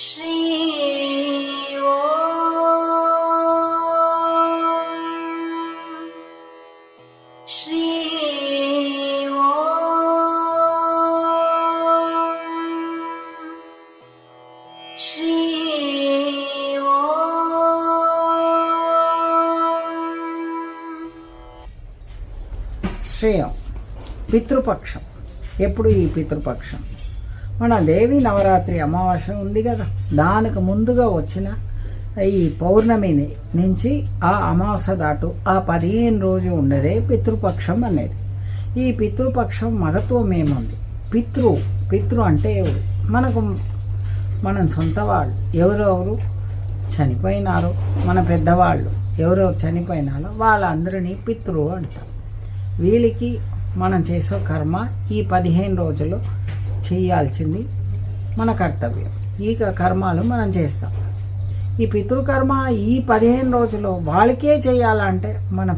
శ్రీ శ్రీ శ్రీ శ్రేయం పితృపక్షం. ఎప్పుడు ఈ పితృపక్షం? మన దేవి నవరాత్రి అమావాస్య ఉంది కదా, దానికి ముందుగా వచ్చిన ఈ పౌర్ణమి నుంచి ఆ అమావాస్య దాటు ఆ 15 రోజు ఉండేదే పితృపక్షం అనేది. ఈ పితృపక్షం మహత్వం ఏముంది? పితృ అంటే ఎవరు? మనం సొంత వాళ్ళు ఎవరెవరు చనిపోయినారో, మన పెద్దవాళ్ళు ఎవరెవరు చనిపోయినారో వాళ్ళందరినీ పితృ అంటారు. వీళ్ళకి మనం చేసే కర్మ ఈ 15 రోజులు చేయాల్సింది మన కర్తవ్యం. ఈ కర్మాలు మనం చేస్తాం. ఈ పితృకర్మ ఈ 15 రోజులు వాళ్ళకే చేయాలంటే మన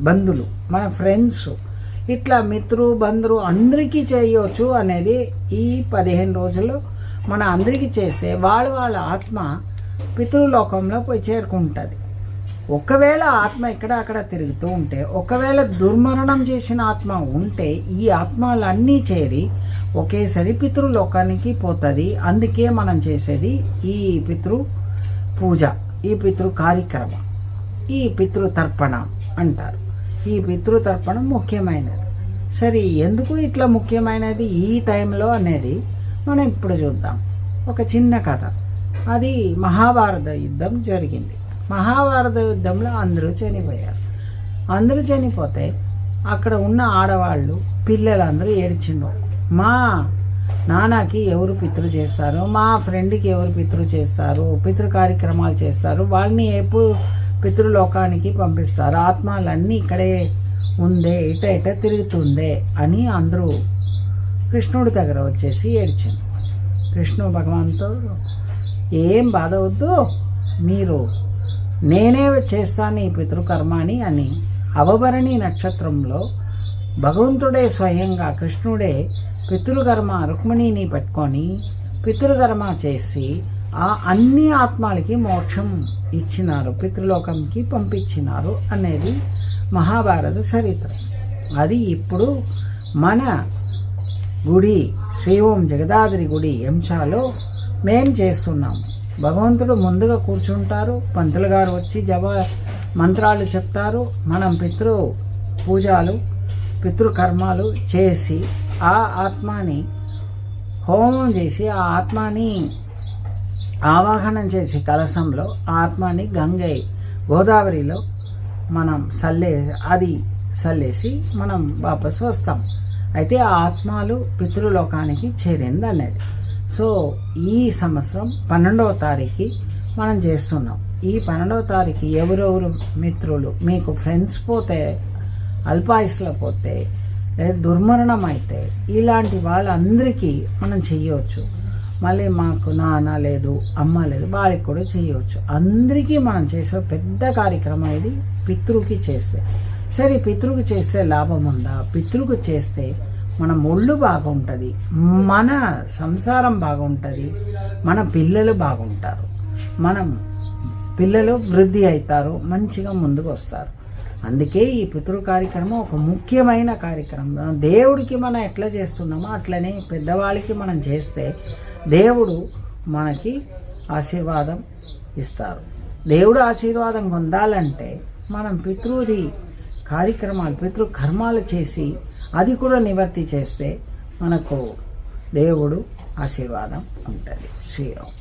బంధువులు, మన ఫ్రెండ్స్, ఇట్లా బంధువులు అందరికీ చేయవచ్చు అనేది ఈ 15 రోజులు మన అందరికీ చేస్తే వాళ్ళ ఆత్మ పితృలోకంలో పోయి చేరుకుంటుంది. ఒకవేళ ఆత్మ అక్కడ తిరుగుతూ ఉంటే, ఒకవేళ దుర్మరణం చేసిన ఆత్మ ఉంటే ఈ ఆత్మలన్నీ చేరి ఒకేసారి పితృలోకానికి పోతుంది. అందుకే మనం చేసేది ఈ పితృ పూజ, ఈ పితృ కార్యక్రమం, ఈ పితృతర్పణం అంటారు. ఈ పితృతర్పణం ముఖ్యమైనది. సరే, ఎందుకు ఇట్లా ముఖ్యమైనది ఈ టైంలో అనేది మనం ఇప్పుడు చూద్దాం. ఒక చిన్న కథ. అది మహాభారత యుద్ధం జరిగింది. మహాభారత యుద్ధంలో అందరూ చనిపోయారు. అందరూ చనిపోతే అక్కడ ఉన్న ఆడవాళ్ళు, పిల్లలందరూ ఏడ్చిండు. మా నాన్నకి ఎవరు పితృ చేస్తారు, మా ఫ్రెండ్కి ఎవరు పితృ చేస్తారు, పితృ కార్యక్రమాలు చేస్తారు, వాళ్ళని ఎప్పుడు పితృలోకానికి పంపిస్తారు, ఆత్మలన్నీ ఇక్కడే ఉందే, ఇట తిరుగుతుందే అని అందరూ కృష్ణుడి దగ్గర వచ్చేసి ఏడ్చింది. కృష్ణు భగవాన్తో, ఏం బాధ వద్దు, మీరు నేనే చేస్తాను ఈ పితృకర్మాని అని అవభరణి నక్షత్రంలో భగవంతుడే స్వయంగా కృష్ణుడే పితృకర్మ రుక్మిణిని పెట్టుకొని పితృకర్మ చేసి ఆ అన్ని ఆత్మలకి మోక్షం ఇచ్చినారు, పితృలోకంకి పంపించినారు అనేది మహాభారత చరిత్ర. అది ఇప్పుడు మన గుడి శ్రీ ఓం జగదాద్రి గుడి ఎంచాలో మేం చేస్తున్నాము. భగవంతుడు ముందుగా కూర్చుంటారు, పంతులు గారు వచ్చి మంత్రాలు చెప్తారు. మనం పితృ పూజలు, పితృకర్మాలు చేసి ఆ ఆత్మని హోమం చేసి ఆ ఆత్మని ఆవాహనం చేసి కలశంలో ఆ ఆత్మని గోదావరిలో మనం చల్లేసి మనం వాపసు వస్తాం. అయితే ఆ ఆత్మలు పితృలోకానికి చేరింది అనేది. సో ఈ సంవత్సరం 12వ తారీఖు మనం చేస్తున్నాం. ఈ 12వ తారీఖు ఎవరెవరు మిత్రులు, మీకు ఫ్రెండ్స్ పోతే, అల్పాయుస్లో పోతే, లేదా దుర్మరణం అయితే ఇలాంటి వాళ్ళందరికీ మనం చెయ్యవచ్చు. మళ్ళీ మాకు నాన్న లేదు, అమ్మ లేదు, వాళ్ళకి కూడా చేయవచ్చు. అందరికీ మనం చేసే పెద్ద కార్యక్రమం ఇది పితృకి చేస్తే. సరే, పితృకి చేస్తే లాభం ఉందా? పితృకి చేస్తే మన ఒళ్ళు బాగుంటుంది, మన సంసారం బాగుంటుంది, మన పిల్లలు బాగుంటారు, పిల్లలు వృద్ధి అవుతారు, మంచిగా ముందుకు వస్తారు. అందుకే ఈ పితృ కార్యక్రమం ఒక ముఖ్యమైన కార్యక్రమం. దేవుడికి మనం ఎట్లా చేస్తున్నామో అట్లనే పెద్దవాళ్ళకి మనం చేస్తే దేవుడు మనకి ఆశీర్వాదం ఇస్తారు. దేవుడు ఆశీర్వాదం పొందాలంటే మనం పితృది కార్యక్రమాలు, పితృకర్మాలు చేసి అది కూడా నివర్తి చేస్తే మనకు దేవుడు ఆశీర్వాదం ఉంటుంది. శ్రీ ఓం.